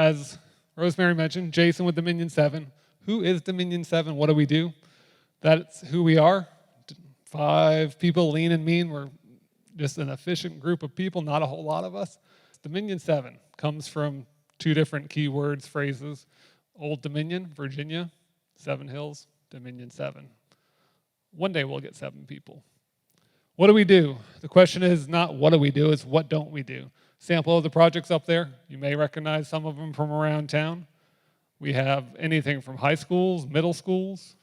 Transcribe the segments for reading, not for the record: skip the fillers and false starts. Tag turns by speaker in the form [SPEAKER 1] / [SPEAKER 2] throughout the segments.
[SPEAKER 1] as Rosemary mentioned, Jason with Dominion 7. Who is Dominion 7? What do we do? That's who we are. 5 people, lean and mean. We're just an efficient group of people, not a whole lot of us. Dominion 7 comes from 2 different key words, phrases. Old Dominion, Virginia, 7 Hills, Dominion 7. One day we'll get 7 people. What do we do? The question is not what do we do, it's what don't we do. Sample of the projects up there. You may recognize some of them from around town. We have anything from high schools, middle schools,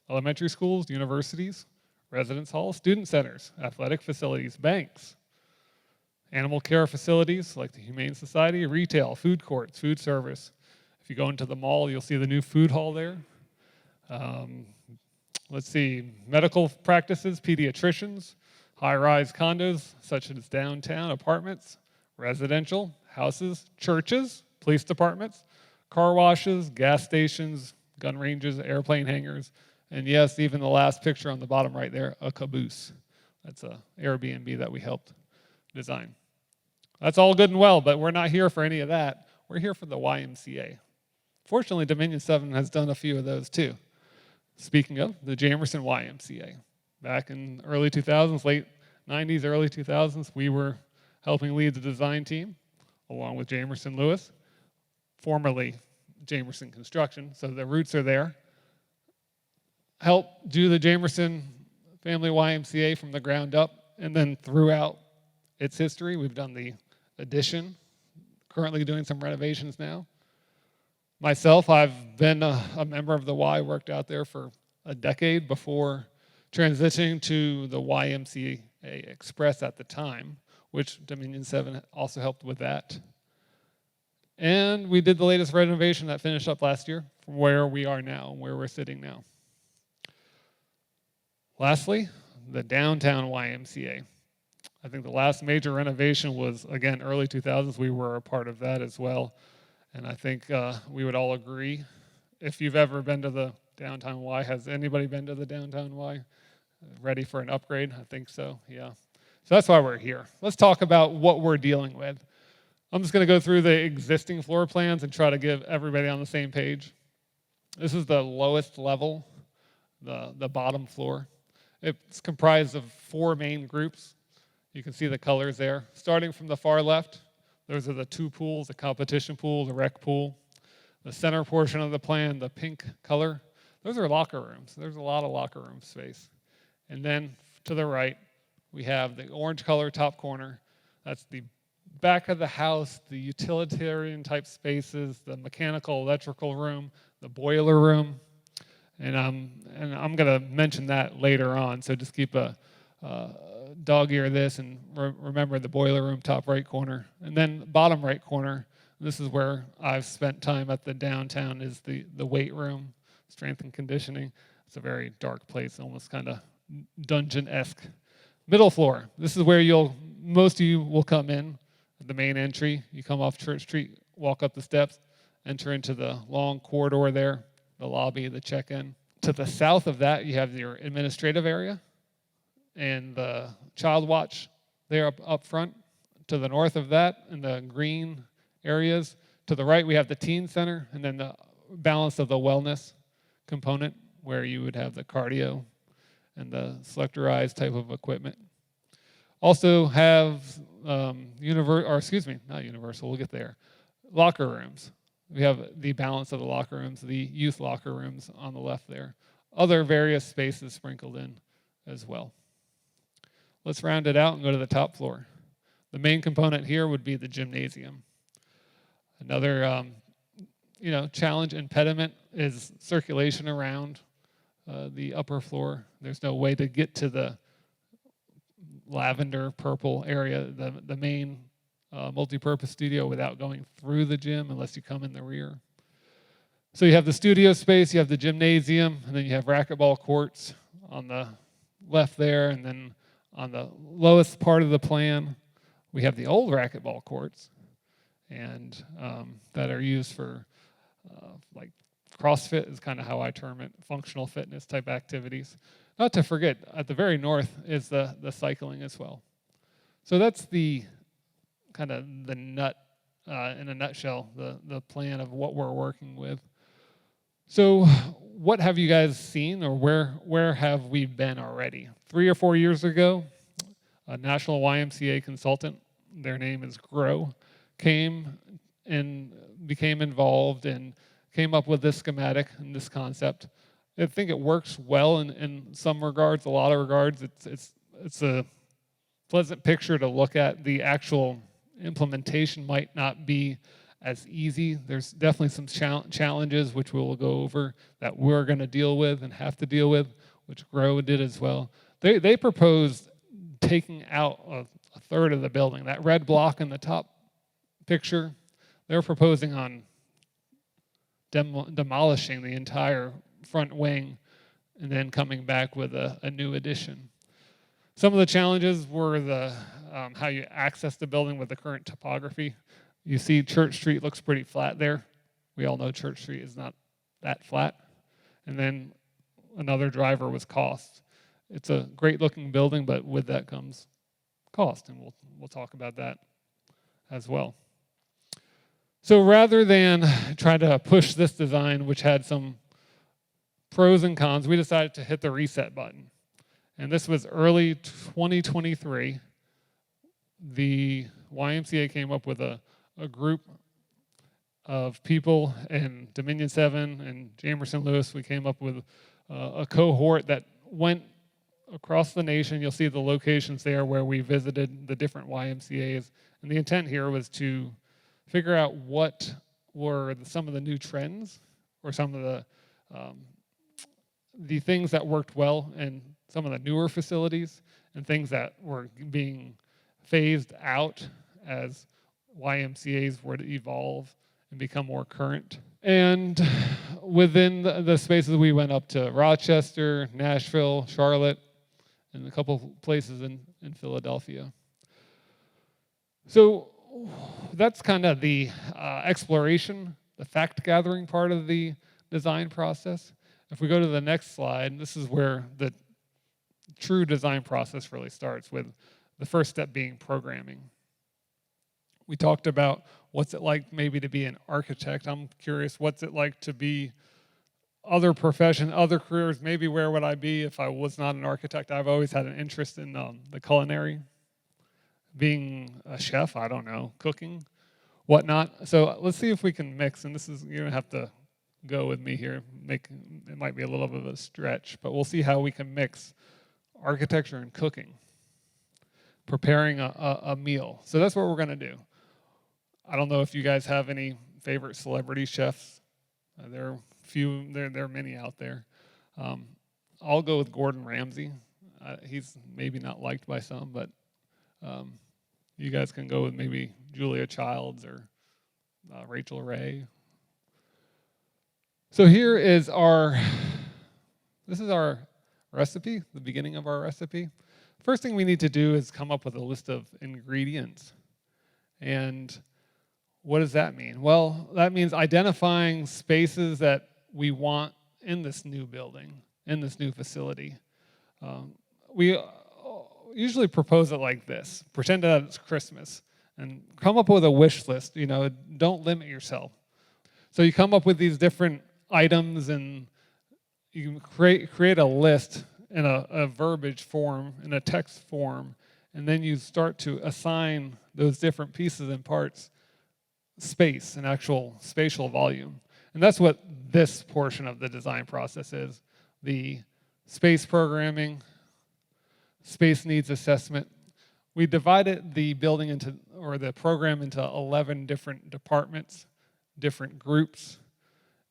[SPEAKER 1] elementary schools, universities, residence halls, student centers, athletic facilities, banks, animal care facilities like the Humane Society, retail, food courts, food service. If you go into the mall, you'll see the new food hall there. Let's see, medical practices, pediatricians, high-rise condos such as downtown apartments, residential, houses, churches, police departments, car washes, gas stations, gun ranges, airplane hangars, and yes, even the last picture on the bottom right there, a caboose. That's an Airbnb that we helped design. That's all good and well, but we're not here for any of that. We're here for the YMCA. Fortunately, Dominion 7 has done a few of those too. Speaking of, the Jamerson YMCA. Back in early 2000s, late 90s, early 2000s, we were helping lead the design team, along with Jamerson Lewis, formerly Jamerson Construction, so the roots are there. Help do the Jamerson Family YMCA from the ground up, and then throughout its history, we've done the addition, currently doing some renovations now. Myself, I've been a member of the Y, worked out there for a decade before transitioning to the YMCA Express at the time, which Dominion 7 also helped with that. And we did the latest renovation that finished up last year from where we are now, where we're sitting now. Lastly, the downtown YMCA. I think the last major renovation was, again, early 2000s. We were a part of that as well. And I think we would all agree, if you've ever been to the downtown Y, has anybody been to the downtown Y? Ready for an upgrade? I think so, yeah. So that's why we're here. Let's talk about what we're dealing with. I'm just going to go through the existing floor plans and try to give everybody on the same page. This is the lowest level, the bottom floor. It's comprised of 4 main groups. You can see the colors there. Starting from the far left, those are the 2 pools, the competition pool, the rec pool. The center portion of the plan, the pink color, those are locker rooms. There's a lot of locker room space. And then to the right, we have the orange color top corner. That's the back of the house, the utilitarian type spaces, the mechanical, electrical room, the boiler room. And I'm going to mention that later on, so just keep a dog ear this and remember the boiler room top right corner. And then bottom right corner, this is where I've spent time at the downtown, is the weight room, strength and conditioning. It's a very dark place, almost kind of dungeon-esque. Middle floor, this is where most of you will come in, the main entry. You come off Church Street, walk up the steps, enter into the long corridor there, the lobby, the check-in. To the south of that, you have your administrative area and the child watch there up front. To the north of that, in the green areas, to the right we have the teen center, and then the balance of the wellness component where you would have the cardio and the selectorized type of equipment. Also have not universal, we'll get there, locker rooms. We have the balance of the locker rooms, the youth locker rooms on the left there. Other various spaces sprinkled in as well. Let's round it out and go to the top floor. The main component here would be the gymnasium. Another challenge, impediment, is circulation around the upper floor. There's no way to get to the lavender purple area, the main multi-purpose studio, without going through the gym unless you come in the rear. So you have the studio space, you have the gymnasium, and then you have racquetball courts on the left there, and then on the lowest part of the plan, we have the old racquetball courts, and that are used for like CrossFit is kind of how I term it, functional fitness type activities. Not to forget, at the very north is the cycling as well. So that's the kind of the nut in a nutshell, the plan of what we're working with. So what have you guys seen, or where have we been already? 3 or 4 years ago, a national YMCA consultant, their name is Grow, came and became involved and came up with this schematic and this concept. I think it works well in some regards, a lot of regards. It's a pleasant picture to look at. The actual implementation might not be as easy. There's definitely some challenges which we'll go over that we're going to deal with and have to deal with, which Grow did as well. They proposed taking out a third of the building. That red block in the top picture, they're proposing on demolishing the entire front wing and then coming back with a new addition. Some of the challenges were the how you access the building with the current topography. You see Church Street looks pretty flat there. We all know Church Street is not that flat. And then another driver was cost. It's a great looking building, but with that comes cost, and we'll talk about that as well. So rather than try to push this design, which had some pros and cons, we decided to hit the reset button. And this was early 2023. The YMCA came up with a group of people in Dominion 7 and Jamerson Lewis. We came up with a cohort that went across the nation. You'll see the locations there where we visited the different YMCAs. And the intent here was to figure out what were some of the new trends or some of the things that worked well in some of the newer facilities and things that were being phased out as YMCAs were to evolve and become more current. And within the spaces, we went up to Rochester, Nashville, Charlotte, and a couple places in Philadelphia. So that's kind of the exploration, the fact-gathering part of the design process. If we go to the next slide, this is where the true design process really starts, with the first step being programming. We talked about what's it like maybe to be an architect. I'm curious, what's it like to be other profession, other careers? Maybe where would I be if I was not an architect? I've always had an interest in the culinary, being a chef, I don't know, cooking, whatnot. So let's see if we can mix, and this is, you're gonna have to go with me here. It might be a little bit of a stretch, but we'll see how we can mix architecture and cooking, preparing a meal. So that's what we're gonna do. I don't know if you guys have any favorite celebrity chefs. There are few. There are many out there. I'll go with Gordon Ramsay. He's maybe not liked by some, but you guys can go with maybe Julia Childs or Rachel Ray. So here is this is our recipe, the beginning of our recipe. First thing we need to do is come up with a list of ingredients. And what does that mean? Well, that means identifying spaces that we want in this new building, in this new facility. We usually propose it like this: pretend that it's Christmas and come up with a wish list. Don't limit yourself. So you come up with these different items, and you can create a list in a verbiage form, in a text form, and then you start to assign those different pieces and parts space, an actual spatial volume. And that's what this portion of the design process is: the space programming, space needs assessment. We divided the building the program into 11 different departments, different groups.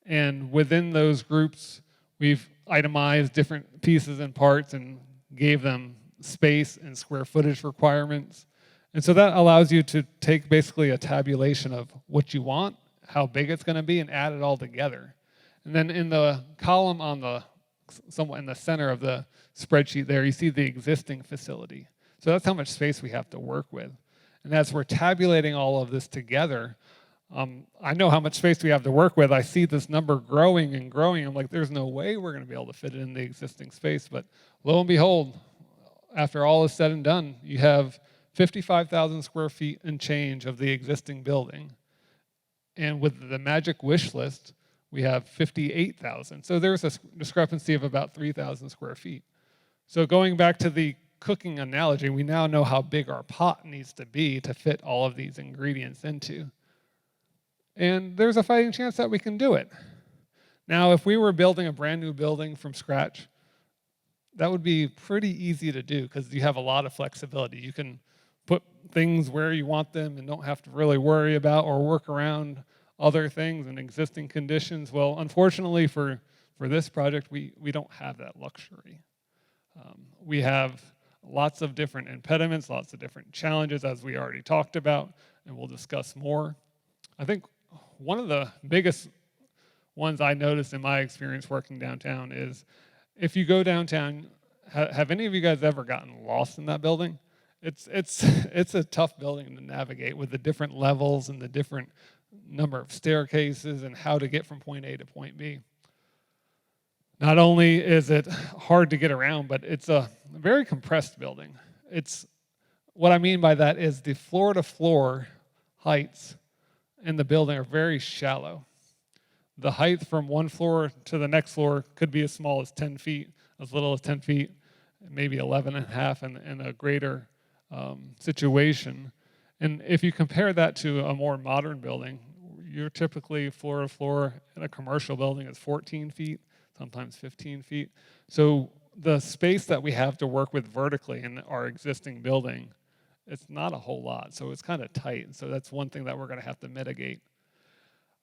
[SPEAKER 1] And within those groups, we've itemized different pieces and parts and gave them space and square footage requirements. And so that allows you to take basically a tabulation of what you want, how big it's going to be, and add it all together. And then in the column somewhat in the center of the spreadsheet there, you see the existing facility. So that's how much space we have to work with. And as we're tabulating all of this together, I know how much space we have to work with. I see this number growing and growing. I'm like, there's no way we're going to be able to fit it in the existing space. But lo and behold, after all is said and done, you have 55,000 square feet and change of the existing building. And with the magic wish list, we have 58,000. So there's a discrepancy of about 3,000 square feet. So going back to the cooking analogy, we now know how big our pot needs to be to fit all of these ingredients into. And there's a fighting chance that we can do it. Now, if we were building a brand new building from scratch, that would be pretty easy to do because you have a lot of flexibility. You can put things where you want them and don't have to really worry about or work around other things and existing conditions. Well, unfortunately for this project, we don't have that luxury. We have lots of different impediments, lots of different challenges, as we already talked about, and we'll discuss more. I think one of the biggest ones I noticed in my experience working downtown is if you go downtown, have any of you guys ever gotten lost in that building? It's a tough building to navigate with the different levels and the different number of staircases and how to get from point A to point B. Not only is it hard to get around, but it's a very compressed building. What I mean by that is the floor-to-floor heights in the building are very shallow. The height from one floor to the next floor could be as small as 10 feet, as little as 10 feet, maybe 11 and a half in a greater situation. And if you compare that to a more modern building, you're typically floor-to-floor in a commercial building is 14 feet, sometimes 15 feet. So the space that we have to work with vertically in our existing building, it's not a whole lot. So it's kind of tight. So that's one thing that we're going to have to mitigate.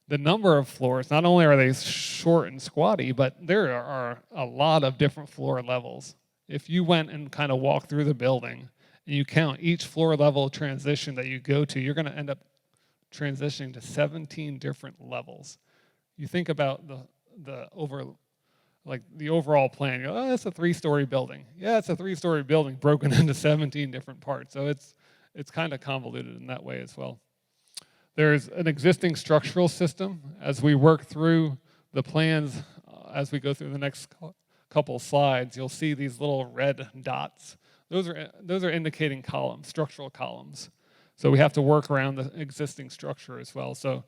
[SPEAKER 1] The number of floors, not only are they short and squatty, but there are a lot of different floor levels. If you went and kind of walked through the building and you count each floor level transition that you go to, you're going to end up transitioning to 17 different levels. You think about the overall plan. You go, oh, that's a 3-story building. Yeah, it's a 3-story building broken into 17 different parts. So it's kind of convoluted in that way as well. There's an existing structural system. As we work through the plans, as we go through the next couple slides, you'll see these little red dots. Those are indicating columns, structural columns. So we have to work around the existing structure as well. So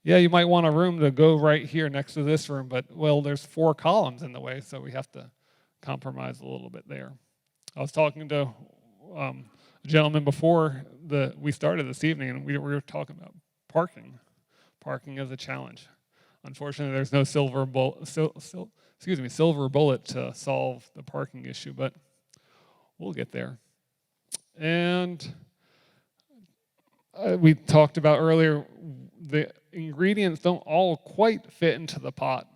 [SPEAKER 1] yeah, you might want a room to go right here next to this room, but well, there's 4 columns in the way, so we have to compromise a little bit there. I was talking to a gentleman before we started this evening, and we were talking about parking. Parking is a challenge. Unfortunately, there's no silver bullet to solve the parking issue, but we'll get there. And we talked about earlier, the ingredients don't all quite fit into the pot,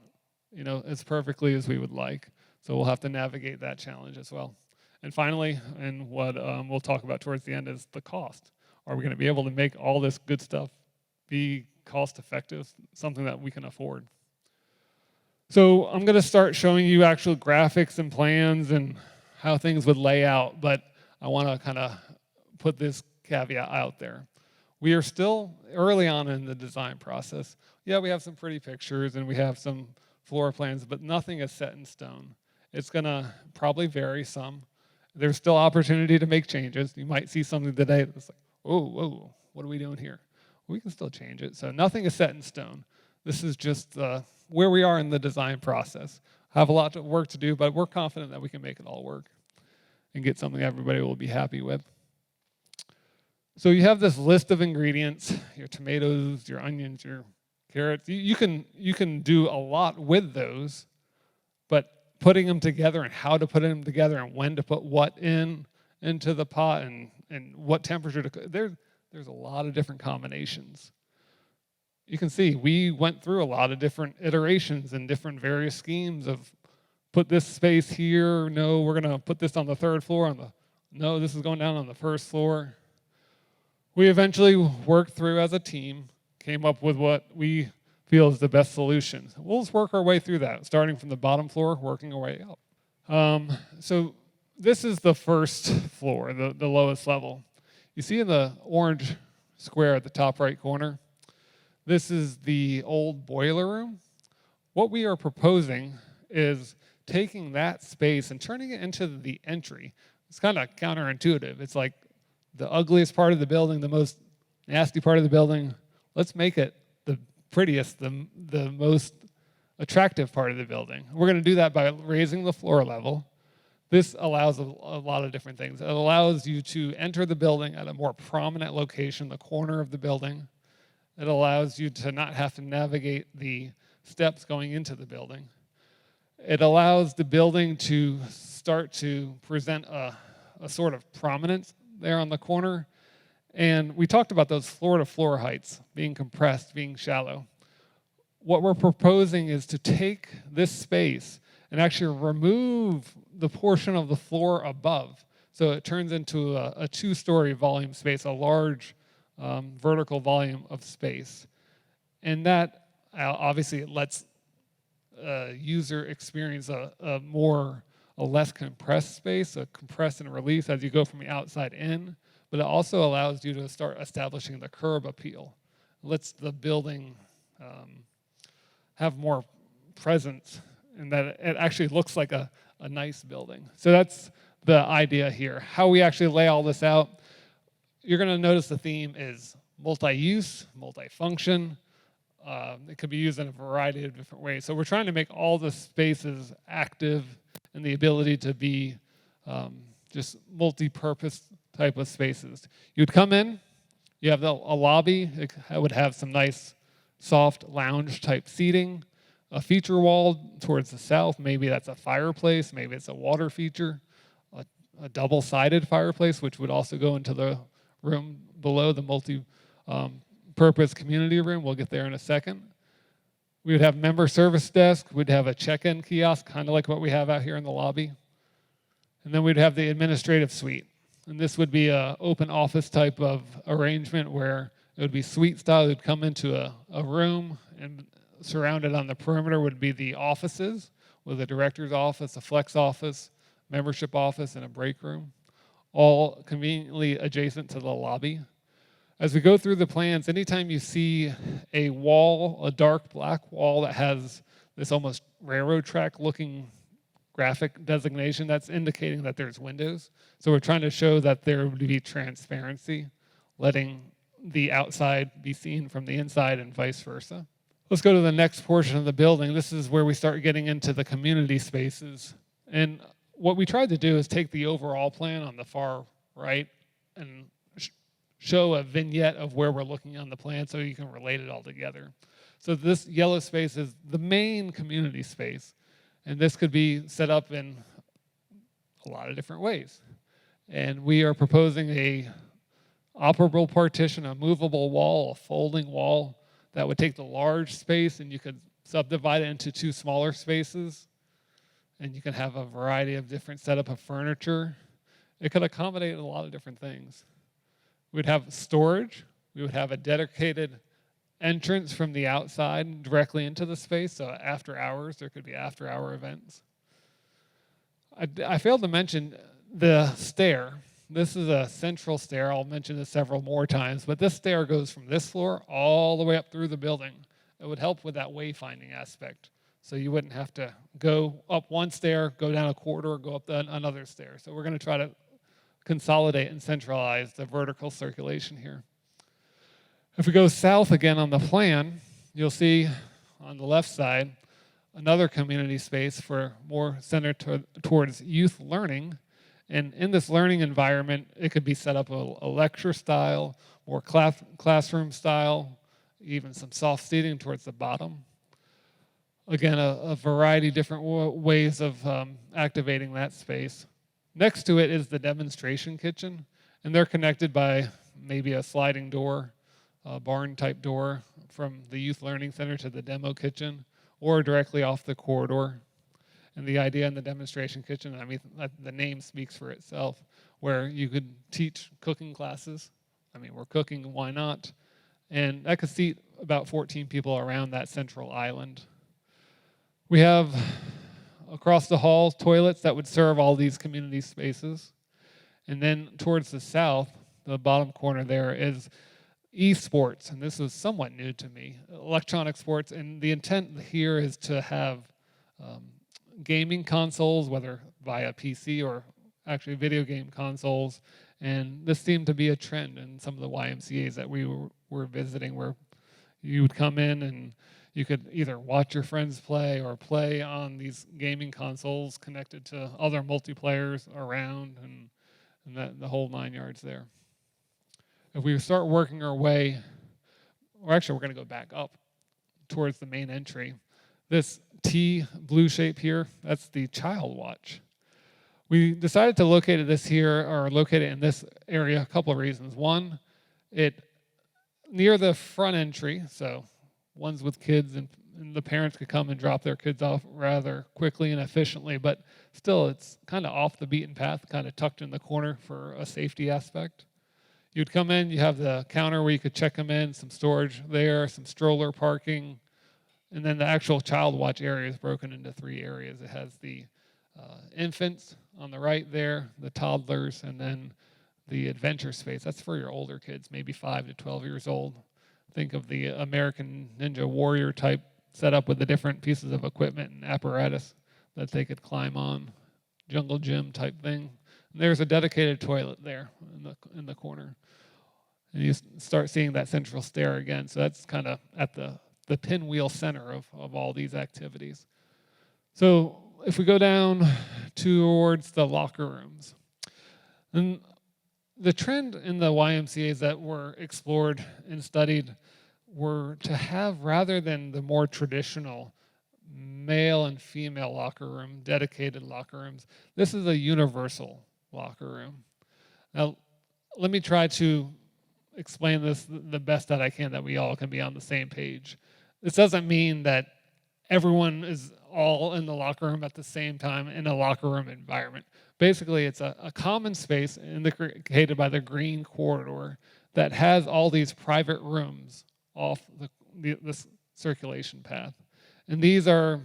[SPEAKER 1] as perfectly as we would like. So we'll have to navigate that challenge as well. And finally, and what we'll talk about towards the end is the cost. Are we going to be able to make all this good stuff be cost effective, something that we can afford? So I'm going to start showing you actual graphics and plans and how things would lay out, but I want to kind of put this caveat out there. We are still early on in the design process. Yeah, we have some pretty pictures and we have some floor plans, but nothing is set in stone. It's going to probably vary some. There's still opportunity to make changes. You might see something today that's like, whoa, what are we doing here? We can still change it. So nothing is set in stone. This is just where we are in the design process. Have a lot of work to do, but we're confident that we can make it all work and get something everybody will be happy with. So you have this list of ingredients, your tomatoes, your onions, your carrots. You can do a lot with those, but putting them together and how to put them together and when to put what into the pot and what temperature to cook, there's a lot of different combinations. You can see we went through a lot of different iterations and different various schemes of put this space here, no, we're going to put this on the 3rd floor, no, this is going down on the 1st floor. We eventually worked through as a team, came up with what we feel is the best solution. We'll just work our way through that, starting from the bottom floor, working our way up. So this is the 1st floor, the lowest level. You see in the orange square at the top right corner, this is the old boiler room. What we are proposing is taking that space and turning it into the entry. It's kind of counterintuitive. It's like the ugliest part of the building, the most nasty part of the building. Let's make it the prettiest, the most attractive part of the building. We're going to do that by raising the floor level. This allows a lot of different things. It allows you to enter the building at a more prominent location, the corner of the building. It allows you to not have to navigate the steps going into the building. It allows the building to start to present a sort of prominence there on the corner. And we talked about those floor-to-floor heights being compressed, being shallow. What we're proposing is to take this space and actually remove the portion of the floor above. So it turns into a two-story volume space, a large vertical volume of space. And that obviously it lets user experience a less compressed space, a compress and release as you go from the outside in, but it also allows you to start establishing the curb appeal. It lets the building have more presence, and that it actually looks like a nice building. So that's the idea here. How we actually lay all this out, you're going to notice the theme is multi-use, multi-function. It could be used in a variety of different ways. So we're trying to make all the spaces active and the ability to be just multi-purpose type of spaces. You'd come in, you have a lobby. It would have some nice soft lounge type seating, a feature wall towards the south. Maybe that's a fireplace, maybe it's a water feature, a double-sided fireplace, which would also go into the room below, the multi-purpose community room. We'll get there in a second. We would have member service desk. We'd have a check-in kiosk, kind of like what we have out here in the lobby. And then we'd have the administrative suite. And this would be an open office type of arrangement where it would be suite style. It would come into a room, and surrounded on the perimeter would be the offices, with a director's office, a flex office, membership office, and a break room, all conveniently adjacent to the lobby. As we go through the plans, anytime you see a wall, a dark black wall that has this almost railroad track looking graphic designation, that's indicating that there's windows. So we're trying to show that there would be transparency, letting the outside be seen from the inside and vice versa. Let's go to the next portion of the building. This is where we start getting into the community spaces. And what we tried to do is take the overall plan on the far right and show a vignette of where we're looking on the plan so you can relate it all together. So this yellow space is the main community space, and this could be set up in a lot of different ways. And we are proposing a operable partition, a movable wall, a folding wall that would take the large space and you could subdivide it into two smaller spaces, and you can have a variety of different setup of furniture. It could accommodate a lot of different things. We'd have storage. We would have a dedicated entrance from the outside directly into the space. So after hours, there could be after-hour events. I failed to mention the stair. This is a central stair. I'll mention this several more times, but this stair goes from this floor all the way up through the building. It would help with that wayfinding aspect. So you wouldn't have to go up one stair, go down a corridor, go up another stair. So we're going to try to consolidate and centralize the vertical circulation here. If we go south again on the plan, you'll see on the left side another community space for more centered towards youth learning. And in this learning environment, it could be set up a lecture style, more classroom style, even some soft seating towards the bottom. Again, a variety of different ways of activating that space. Next to it is the demonstration kitchen, and they're connected by maybe a sliding door, a barn-type door from the Youth Learning Center to the demo kitchen, or directly off the corridor. And the idea in the demonstration kitchen, I mean, the name speaks for itself, where you could teach cooking classes. I mean, we're cooking, why not? And that could seat about 14 people around that central island. We have across the hall toilets that would serve all these community spaces. And then towards the south, the bottom corner there is esports, and this was somewhat new to me, electronic sports. And the intent here is to have gaming consoles, whether via PC or actually video game consoles. And this seemed to be a trend in some of the YMCAs that we were visiting, where You would come in and you could either watch your friends play or play on these gaming consoles connected to other multiplayers around, and that the whole 9 yards there. If we start working our way, or actually we're going to go back up towards the main entry. This T blue shape here, that's the child watch. We decided to locate this here, or locate it in this area, a couple of reasons. One, it near the front entry, so ones with kids and the parents could come and drop their kids off rather quickly and efficiently, but still it's kind of off the beaten path, kind of tucked in the corner for a safety aspect. You'd come in, you have the counter where you could check them in, some storage there, some stroller parking, and then the actual child watch area is broken into 3 areas. It has the infants on the right there, the toddlers, and then the adventure space. That's for your older kids, maybe 5 to 12 years old. Think of the American Ninja Warrior type setup with the different pieces of equipment and apparatus that they could climb on, jungle gym type thing. And there's a dedicated toilet there in the corner. And you start seeing that central stair again. So that's kind of at the pinwheel center of all these activities. So if we go down towards the locker rooms, and the trend in the YMCAs that were explored and studied were to have, rather than the more traditional male and female locker room, dedicated locker rooms, this is a universal locker room. Now, let me try to explain this the best that I can, that we all can be on the same page. This doesn't mean that everyone is all in the locker room at the same time in a locker room environment. Basically, it's a common space indicated by the green corridor that has all these private rooms off this circulation path. And these are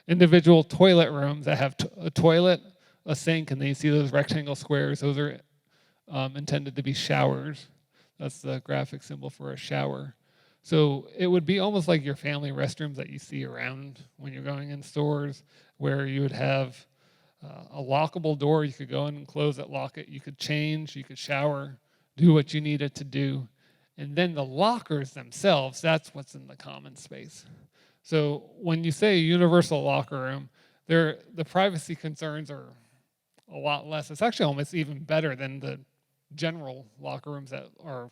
[SPEAKER 1] individual toilet rooms that have a toilet, a sink, and then you see those rectangle squares. Those are intended to be showers. That's the graphic symbol for a shower. So it would be almost like your family restrooms that you see around when you're going in stores, where you would have a lockable door. You could go in and close it, lock it. You could change, you could shower, do what you needed to do. And then the lockers themselves, that's what's in the common space. So when you say a universal locker room, the privacy concerns are a lot less. It's actually almost even better than the general locker rooms that are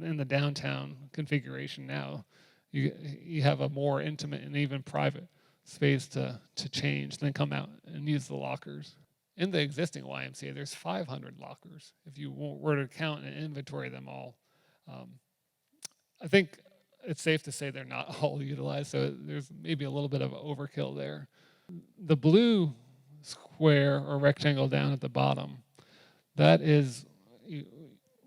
[SPEAKER 1] in the downtown configuration now. You have a more intimate and even private space to change, then come out and use the lockers. In the existing YMCA, there's 500 lockers if you were to count and inventory them all. I think it's safe to say they're not all utilized, so there's maybe a little bit of overkill there. The blue square or rectangle down at the bottom, that is,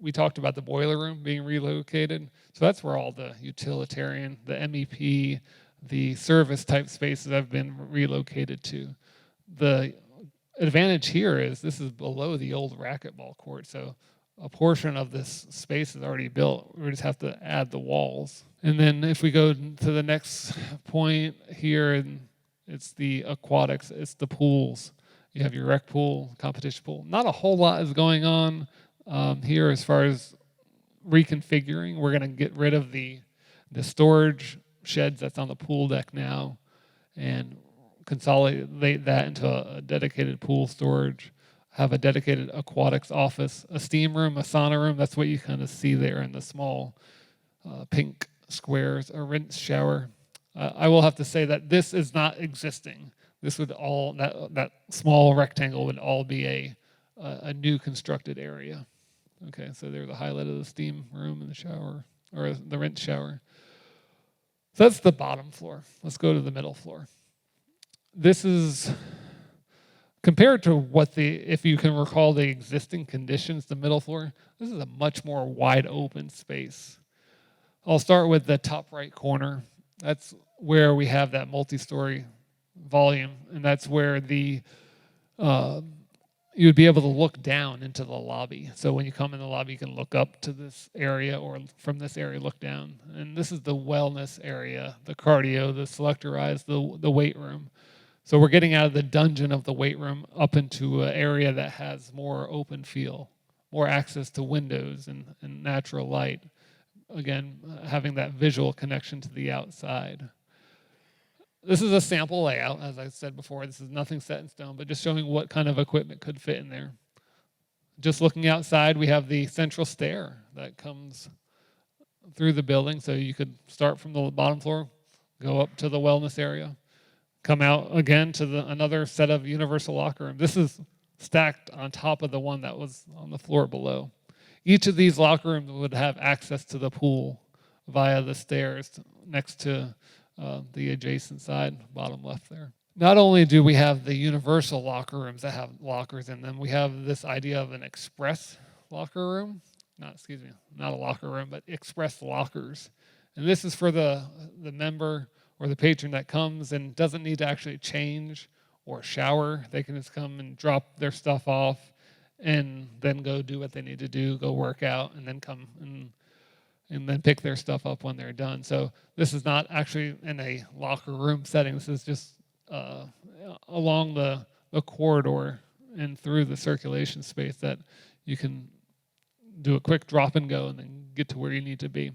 [SPEAKER 1] we talked about the boiler room being relocated. So that's where all the utilitarian, the MEP, the service type spaces have been relocated to. The advantage here is this is below the old racquetball court. So a portion of this space is already built. We just have to add the walls. And then if we go to the next point here, and it's the aquatics, it's the pools. You have your rec pool, competition pool. Not a whole lot is going on here as far as reconfiguring. We're going to get rid of the storage sheds that's on the pool deck now and consolidate that into a dedicated pool storage, have a dedicated aquatics office, a steam room, a sauna room. That's what you kind of see there in the small pink squares, a rinse shower. I will have to say that this is not existing. This would all, that small rectangle would all be a new constructed area. Okay, so there's a highlight of the steam room and the shower, or the rinse shower. So that's the bottom floor. Let's go to the middle floor. This is, compared to what if you can recall the existing conditions, the middle floor, this is a much more wide open space. I'll start with the top right corner. That's where we have that multi-story volume, and that's where you would be able to look down into the lobby. So when you come in the lobby, you can look up to this area, or from this area, look down. And this is the wellness area, the cardio, the selectorized, the weight room. So we're getting out of the dungeon of the weight room up into an area that has more open feel, more access to windows and natural light, again, having that visual connection to the outside. This is a sample layout, as I said before. This is nothing set in stone, but just showing what kind of equipment could fit in there. Just looking outside, we have the central stair that comes through the building. So you could start from the bottom floor, go up to the wellness area, come out again to another set of universal locker rooms. This is stacked on top of the one that was on the floor below. Each of these locker rooms would have access to the pool via the stairs next to the adjacent side, bottom left there. Not only do we have the universal locker rooms that have lockers in them, we have this idea of an express locker room. Not a locker room, but express lockers. And this is for the member or the patron that comes and doesn't need to actually change or shower. They can just come and drop their stuff off and then go do what they need to do, go work out, and then come and then pick their stuff up when they're done. So this is not actually in a locker room setting. This is just along the corridor and through the circulation space that you can do a quick drop and go and then get to where you need to be.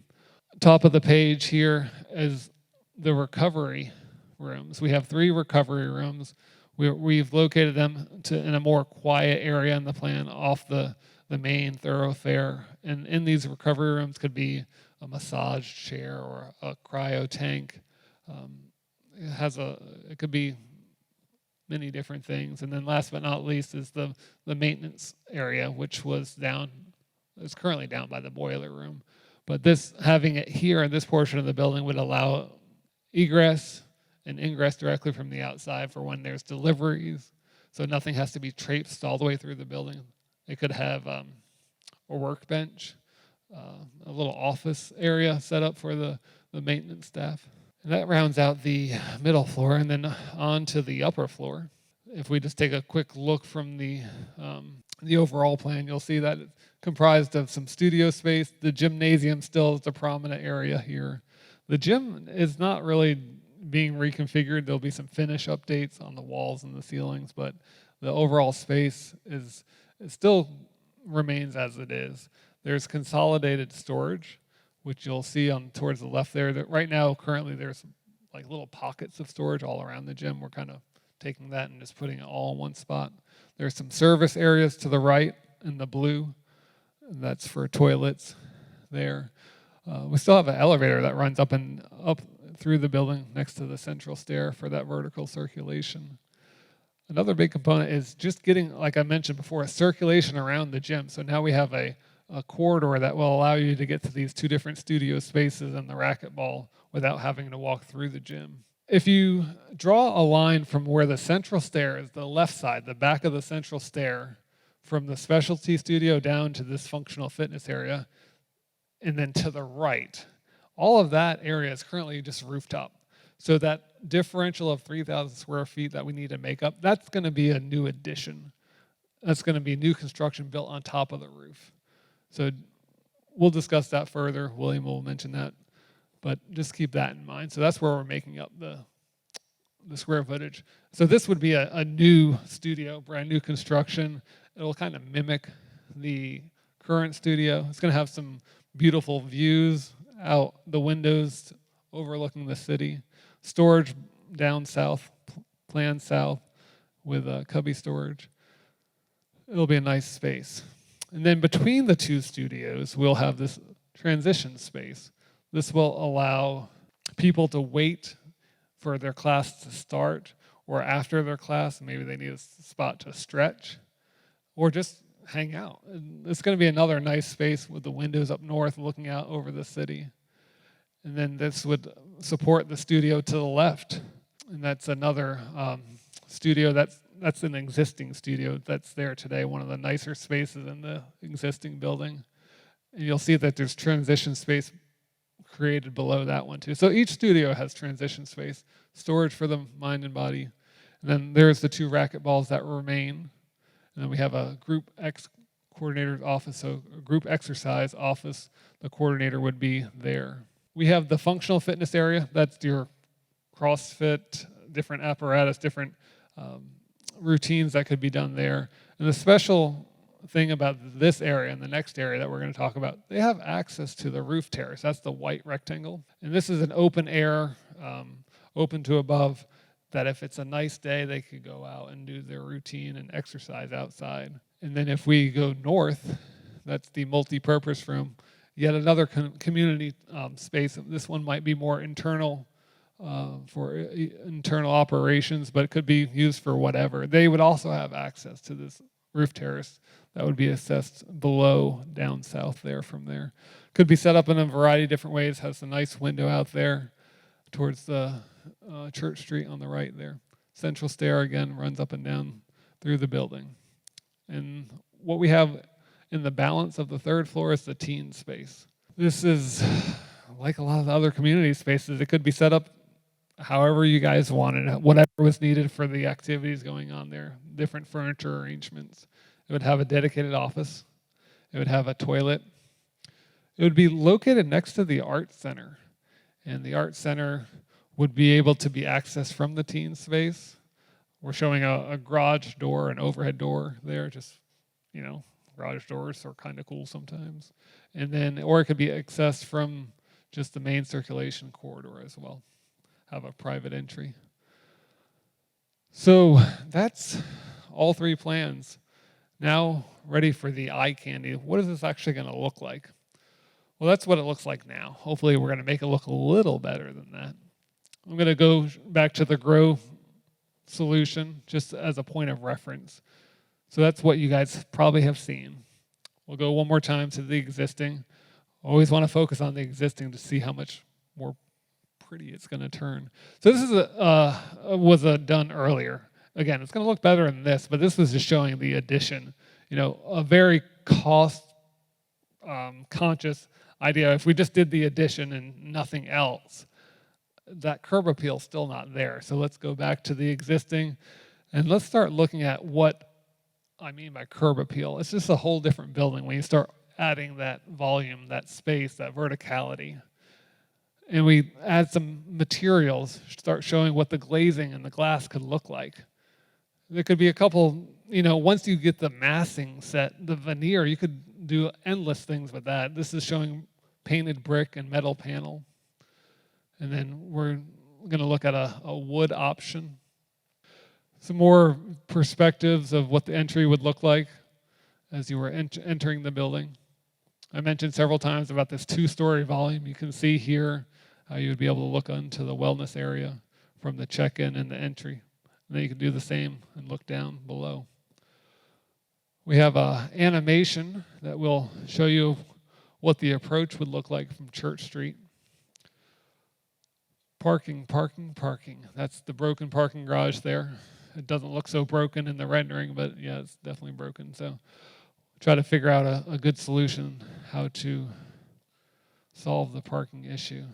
[SPEAKER 1] Top of the page here is the recovery rooms. We have 3 recovery rooms. We've located them in a more quiet area in the plan off the main thoroughfare. And in these recovery rooms could be a massage chair or a cryo tank. It could be many different things. And then last but not least is the maintenance area, which was currently down by the boiler room. But having it here in this portion of the building would allow egress and ingress directly from the outside for when there's deliveries. So nothing has to be traipsed all the way through the building. It could have a workbench, a little office area set up for the maintenance staff. And that rounds out the middle floor, and then on to the upper floor. If we just take a quick look from the overall plan, you'll see that it's comprised of some studio space. The gymnasium still is the prominent area here. The gym is not really being reconfigured. There'll be some finish updates on the walls and the ceilings, but the overall space it still remains as it is. There's consolidated storage, which you'll see towards the left there. That right now, currently, there's like little pockets of storage all around the gym. We're kind of taking that and just putting it all in one spot. There's some service areas to the right in the blue. And that's for toilets there. We still have an elevator that runs up through the building next to the central stair for that vertical circulation. Another big component is just getting, like I mentioned before, a circulation around the gym. So now we have a corridor that will allow you to get to these 2 different studio spaces and the racquetball without having to walk through the gym. If you draw a line from where the central stair is, the left side, the back of the central stair, from the specialty studio down to this functional fitness area, and then to the right, all of that area is currently just roofed up. So that differential of 3,000 square feet that we need to make up, that's going to be a new addition. That's going to be new construction built on top of the roof. So we'll discuss that further. William will mention that, but just keep that in mind. So that's where we're making up the square footage. So this would be a new studio, brand new construction. It'll kind of mimic the current studio. It's going to have some beautiful views out the windows overlooking the city. Storage down south, planned south with cubby storage. It'll be a nice space. And then between the 2 studios, we'll have this transition space. This will allow people to wait for their class to start, or after their class, maybe they need a spot to stretch, or just hang out. And it's going to be another nice space with the windows up north looking out over the city. And then this would support the studio to the left. And that's another studio that's an existing studio that's there today, one of the nicer spaces in the existing building. And you'll see that there's transition space created below that one too. So each studio has transition space, storage for the mind and body. And then there's the 2 racquetballs that remain. And then we have a group X coordinator's office, so a group exercise office. The coordinator would be there. We have the functional fitness area. That's your CrossFit, different apparatus, different routines that could be done there. And the special thing about this area and the next area that we're going to talk about, they have access to the roof terrace. That's the white rectangle. And this is an open air, open to above, that if it's a nice day, they could go out and do their routine and exercise outside. And then if we go north, that's the multi-purpose room, yet another community space. This one might be more internal for internal operations, but it could be used for whatever. They would also have access to this roof terrace that would be assessed below down south there from there. Could be set up in a variety of different ways. Has a nice window out there towards the Church Street on the right there. Central stair again runs up and down through the building. And what we have in the balance of the third floor is the teen space. This is like a lot of the other community spaces. It could be set up however you guys wanted it, whatever was needed for the activities going on there, different furniture arrangements. It would have a dedicated office. It would have a toilet. It would be located next to the art center. And the art center would be able to be accessed from the teen space. We're showing a garage door, an overhead door there, just, garage doors are kind of cool sometimes. And then, or it could be accessed from just the main circulation corridor as well. Have a private entry. So that's all three plans. Now ready for the eye candy. What is this actually going to look like? Well, that's what it looks like now. Hopefully we're going to make it look a little better than that. I'm going to go back to the grow solution just as a point of reference. So that's what you guys probably have seen. We'll go one more time to the existing. Always want to focus on the existing to see how much more pretty it's going to turn. So this is was done earlier. Again, it's going to look better than this, but this was just showing the addition. A very cost conscious idea. If we just did the addition and nothing else, that curb appeal is still not there. So let's go back to the existing and let's start looking at what I mean by curb appeal. It's just a whole different building when you start adding that volume, that space, that verticality. And we add some materials, start showing what the glazing and the glass could look like. There could be a couple, once you get the massing set, the veneer, you could do endless things with that. This is showing painted brick and metal panel. And then we're going to look at a wood option. Some more perspectives of what the entry would look like as you were entering the building. I mentioned several times about this 2-story volume. You can see here how you would be able to look onto the wellness area from the check-in and the entry. And then you can do the same and look down below. We have an animation that will show you what the approach would look like from Church Street. Parking, parking, parking. That's the broken parking garage there. It doesn't look so broken in the rendering, but yeah, it's definitely broken. So try to figure out a good solution how to solve the parking issue.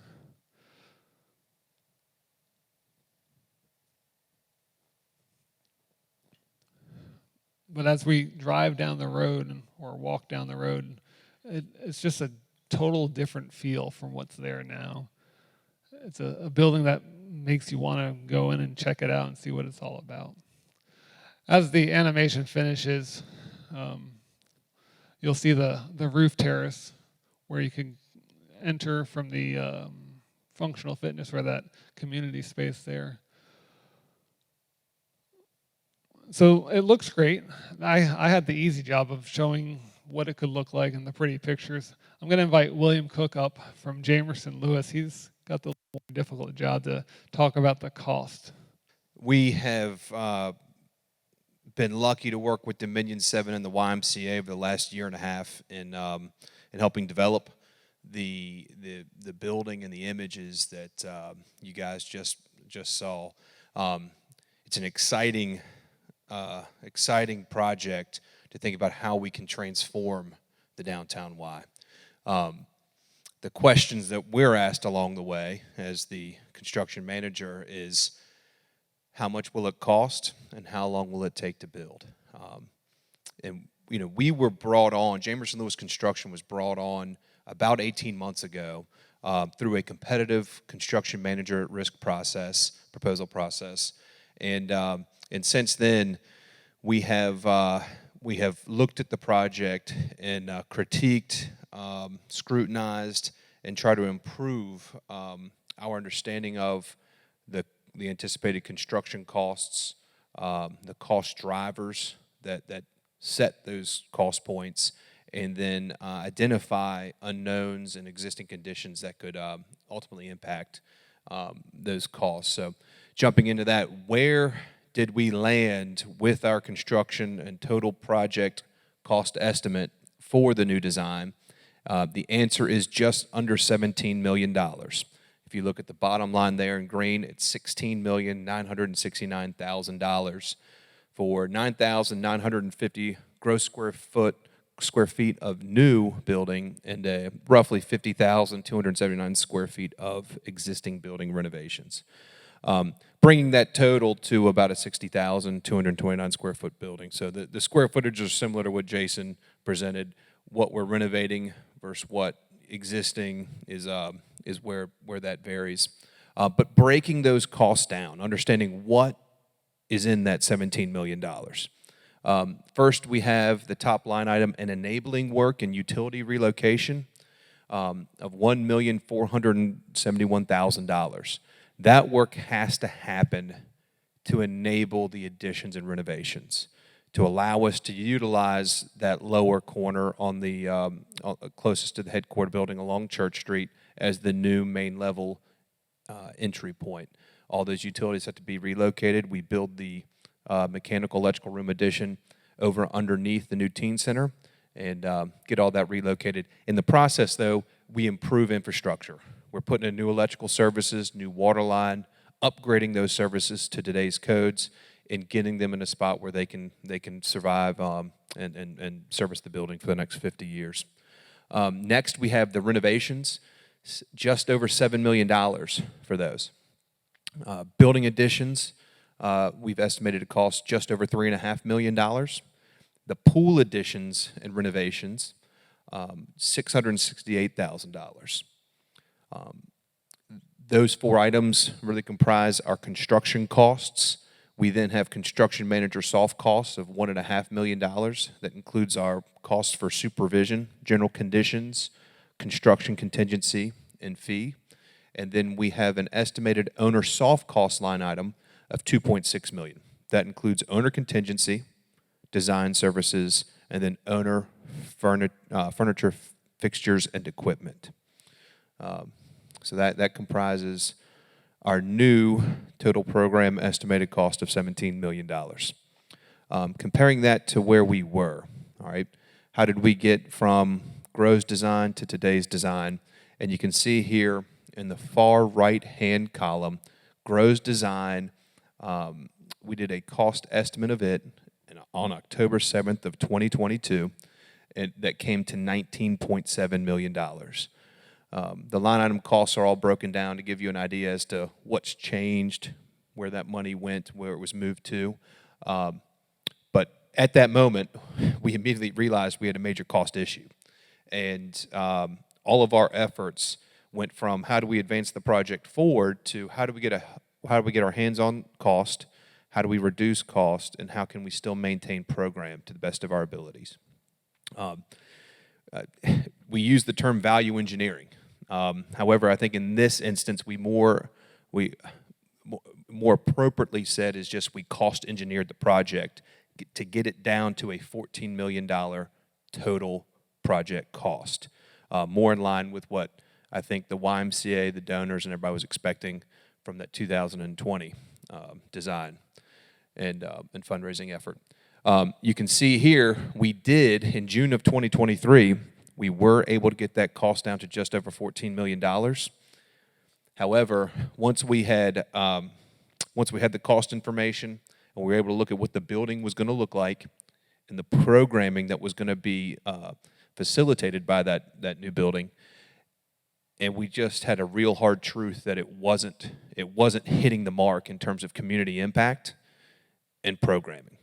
[SPEAKER 1] But as we drive down the road or walk down the road, it's just a total different feel from what's there now. It's a building that makes you want to go in and check it out and see what it's all about. As the animation finishes, you'll see the roof terrace where you can enter from the functional fitness or that community space there. So it looks great. I had the easy job of showing what it could look like in the pretty pictures. I'm going to invite William Cook up from Jamerson Lewis. He's got the more difficult job to talk about the cost.
[SPEAKER 2] We have been lucky to work with Dominion 7 and the YMCA over the last year and a half in helping develop the building and the images that you guys just saw. It's an exciting project to think about how we can transform the downtown Y. The questions that we're asked along the way as the construction manager is, how much will it cost and how long will it take to build? We were brought on, Jamerson Lewis Construction was brought on about 18 months ago through a competitive construction manager at risk proposal process. And since then, we have we have looked at the project and critiqued, scrutinized, and try to improve our understanding of the anticipated construction costs, the cost drivers that set those cost points, and then identify unknowns and existing conditions that could ultimately impact those costs. So jumping into that, where did we land with our construction and total project cost estimate for the new design? The answer is just under $17 million. If you look at the bottom line there in green, it's $16,969,000 for 9,950 gross square feet of new building and roughly 50,279 square feet of existing building renovations. Bringing that total to about a 60,229 square foot building. So the square footage is similar to what Jason presented. What we're renovating versus what existing is where that varies. But breaking those costs down, understanding what is in that $17 million. First, we have the top line item, an enabling work and utility relocation of $1,471,000. That work has to happen to enable the additions and renovations, to allow us to utilize that lower corner on the closest to the headquarter building along Church Street as the new main level entry point. All those utilities have to be relocated. We build the mechanical electrical room addition over underneath the new teen center and get all that relocated. In the process, though, we improve infrastructure. We're putting in new electrical services, new water line, upgrading those services to today's codes, and getting them in a spot where they can survive and service the building for the next 50 years. Next, we have the renovations, just over $7 million for those. Building additions, we've estimated to cost just over $3.5 million. The pool additions and renovations, $668,000. Those four items really comprise our construction costs. We then have construction manager soft costs of $1.5 million. That includes our costs for supervision, general conditions, construction contingency, and fee. And then we have an estimated owner soft cost line item of $2.6 million. That includes owner contingency, design services, and then owner furniture, fixtures, and equipment. So that comprises our new total program estimated cost of $17 million. Comparing that to where we were, all right, how did we get from Grove's design to today's design? And you can see here in the far right-hand column, Grove's design, we did a cost estimate of it on October 7th of 2022, and that came to $19.7 million. The line item costs are all broken down to give you an idea as to what's changed, where that money went, where it was moved to. But at that moment, we immediately realized we had a major cost issue. And all of our efforts went from how do we advance the project forward to how do we get our hands on cost, how do we reduce cost, and how can we still maintain program to the best of our abilities. We use the term value engineering. However, I think in this instance, we more appropriately said is just we cost engineered the project to get it down to a $14 million total project cost, more in line with what I think the YMCA, the donors, and everybody was expecting from that 2020 design and fundraising effort. You can see here we did in June of 2023. We were able to get that cost down to just over $14 million. However, once we had the cost information and we were able to look at what the building was going to look like and the programming that was going to be facilitated by that new building, and we just had a real hard truth that it wasn't hitting the mark in terms of community impact and programming.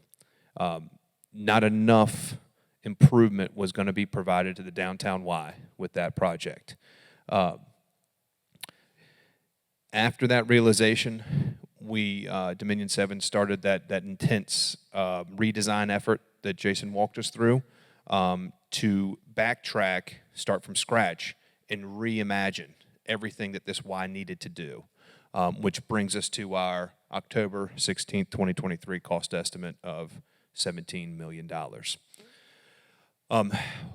[SPEAKER 2] Not enough improvement was going to be provided to the downtown Y with that project. After that realization, Dominion 7 started that intense redesign effort that Jason walked us through to backtrack, start from scratch, and reimagine everything that this Y needed to do, which brings us to our October 16th, 2023 cost estimate of $17 million.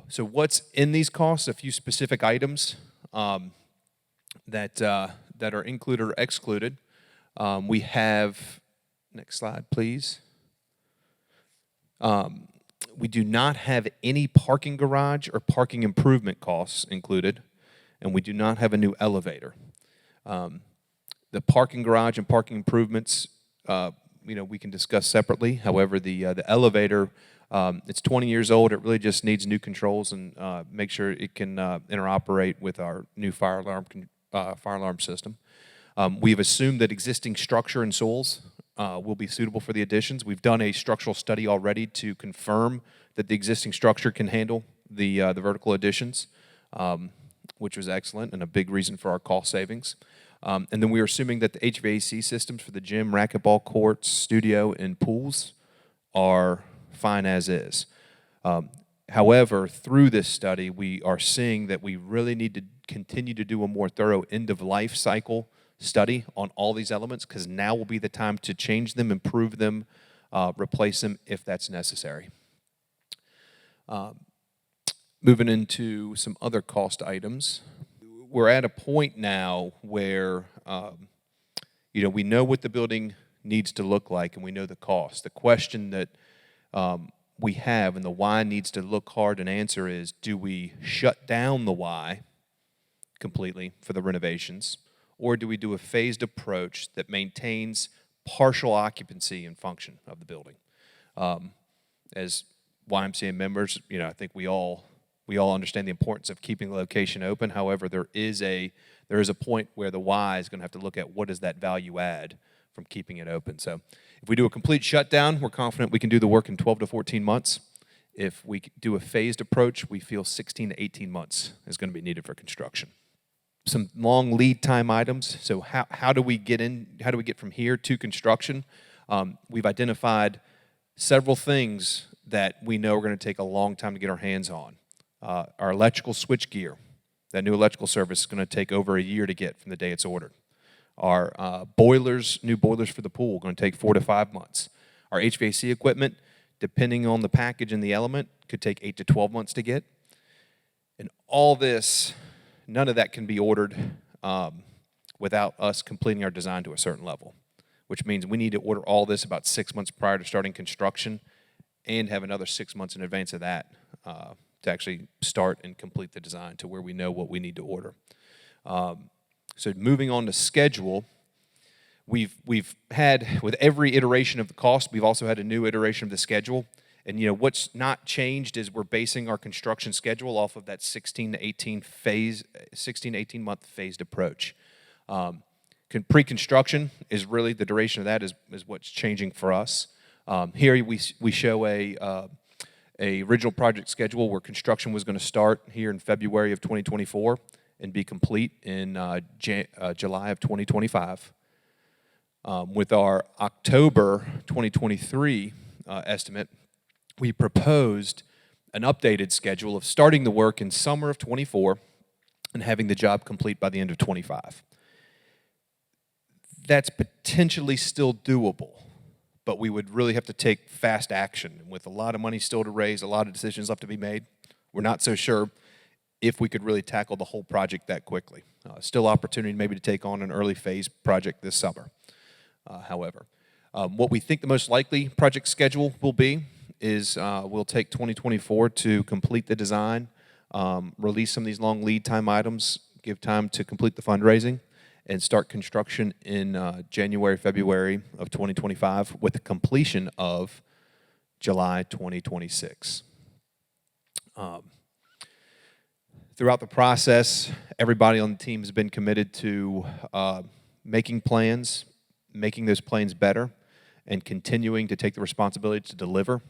[SPEAKER 2] So what's in these costs? A few specific items that are included or excluded. We have, next slide, please. We do not have any parking garage or parking improvement costs included, and we do not have a new elevator. The parking garage and parking improvements, we can discuss separately. However, the elevator, it's 20 years old. It really just needs new controls and make sure it can interoperate with our new fire alarm system. We've assumed that existing structure and soils will be suitable for the additions. We've done a structural study already to confirm that the existing structure can handle the vertical additions, which was excellent and a big reason for our cost savings. And then we are assuming that the HVAC systems for the gym, racquetball courts, studio, and pools are fine as is. However, through this study, we are seeing that we really need to continue to do a more thorough end-of-life cycle study on all these elements, because now will be the time to change them, improve them, replace them if that's necessary. Moving into some other cost items. We're at a point now where we know what the building needs to look like and we know the cost. The question that we have and the Y needs to look hard and answer is, do we shut down the Y completely for the renovations, or do we do a phased approach that maintains partial occupancy and function of the building? As YMCA members, I think we all understand the importance of keeping the location open. However, there is a point where the Y is going to have to look at what is that value add from keeping it open. So if we do a complete shutdown, we're confident we can do the work in 12 to 14 months. If we do a phased approach, we feel 16 to 18 months is going to be needed for construction. Some long lead time items. So how do we get from here to construction? We've identified several things that we know are going to take a long time to get our hands on. Our electrical switch gear, that new electrical service, is going to take over a year to get from the day it's ordered. Our new boilers for the pool, are going to take 4 to 5 months. Our HVAC equipment, depending on the package and the element, could take 8 to 12 months to get. And all this, none of that can be ordered without us completing our design to a certain level, which means we need to order all this about 6 months prior to starting construction and have another 6 months in advance of that to actually start and complete the design to where we know what we need to order. So moving on to schedule, we've had, with every iteration of the cost, we've also had a new iteration of the schedule. And what's not changed is we're basing our construction schedule off of that 16 to 18 month phased approach. Pre-construction is really the duration of that is what's changing for us. Here we show a original project schedule where construction was going to start here in February of 2024 and be complete in July of 2025. With our October 2023 estimate, we proposed an updated schedule of starting the work in summer of 24 and having the job complete by the end of 25. That's potentially still doable, but we would really have to take fast action. With a lot of money still to raise, a lot of decisions left to be made, we're not so sure if we could really tackle the whole project that quickly. Still opportunity maybe to take on an early phase project this summer. However, what we think the most likely project schedule will be is we'll take 2024 to complete the design, release some of these long lead time items, give time to complete the fundraising, and start construction in January, February of 2025 with the completion of July 2026. Throughout the process, everybody on the team has been committed to making plans, making those plans better, and continuing to take the responsibility to deliver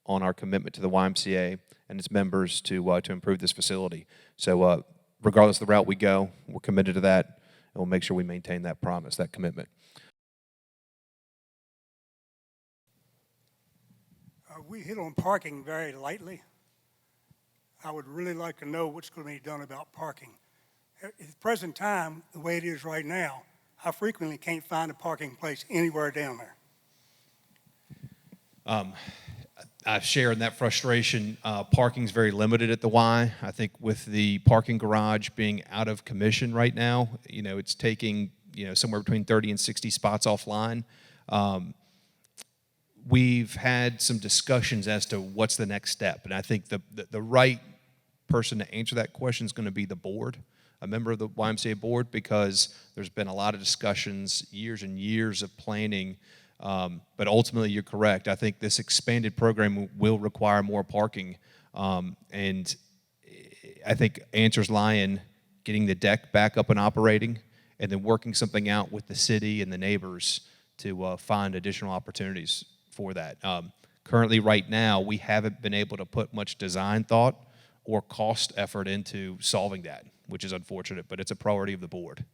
[SPEAKER 2] on our commitment to the YMCA and its members to improve this facility. So regardless of the route we go, we're committed to that, and we'll make sure we maintain that promise, that commitment.
[SPEAKER 3] we hit on parking very lightly. I would really like to know what's going to be done about parking. At the present time, the way it is right now, I frequently can't find a parking place anywhere down there.
[SPEAKER 2] I share in that frustration. Parking's very limited at the Y. I think with the parking garage being out of commission right now, it's taking, somewhere between 30 and 60 spots offline. We've had some discussions as to what's the next step, and I think the right person to answer that question is going to be the board, a member of the YMCA board, because there's been a lot of discussions, years and years of planning. But ultimately, you're correct. I think this expanded program will require more parking, and I think answers lie in getting the deck back up and operating, and then working something out with the city and the neighbors to find additional opportunities for that. Currently, right now, we haven't been able to put much design thought or cost effort into solving that, which is unfortunate, but it's a priority of the board.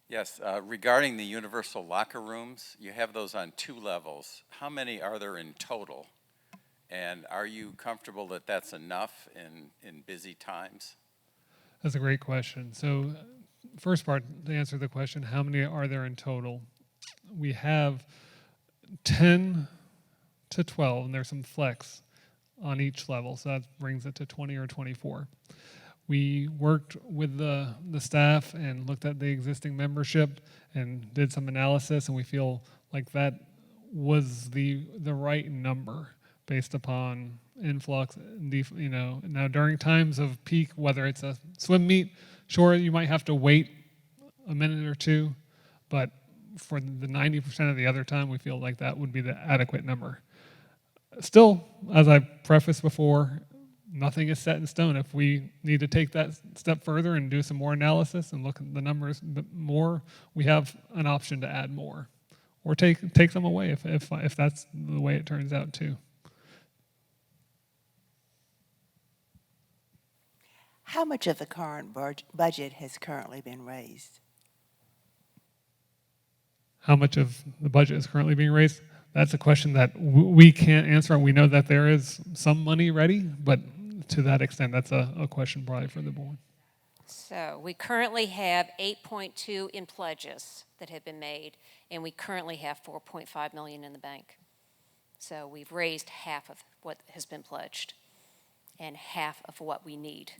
[SPEAKER 4] Yes, regarding the universal locker rooms, you have those on 2 levels. How many are there in total? And are you comfortable that that's enough in busy times?
[SPEAKER 1] That's a great question. So, first part, to answer the question, how many are there in total? We have 10 to 12, and there's some flex on each level, so that brings it to 20 or 24. We worked with the staff and looked at the existing membership and did some analysis, and we feel like that was the right number based upon influx. Now during times of peak, whether it's a swim meet, sure, you might have to wait a minute or two, but for the 90% of the other time, we feel like that would be the adequate number. Still, as I prefaced before, nothing is set in stone. If we need to take that step further and do some more analysis and look at the numbers more, we have an option to add more, or take them away if that's the way it turns out too.
[SPEAKER 5] How much of the current budget has currently been raised?
[SPEAKER 1] How much of the budget is currently being raised? That's a question that we can't answer. We know that there is some money ready, but to that extent, that's a question probably for the board.
[SPEAKER 6] So we currently have 8.2 in pledges that have been made, and we currently have 4.5 million in the bank. So we've raised half of what has been pledged and half of what we need.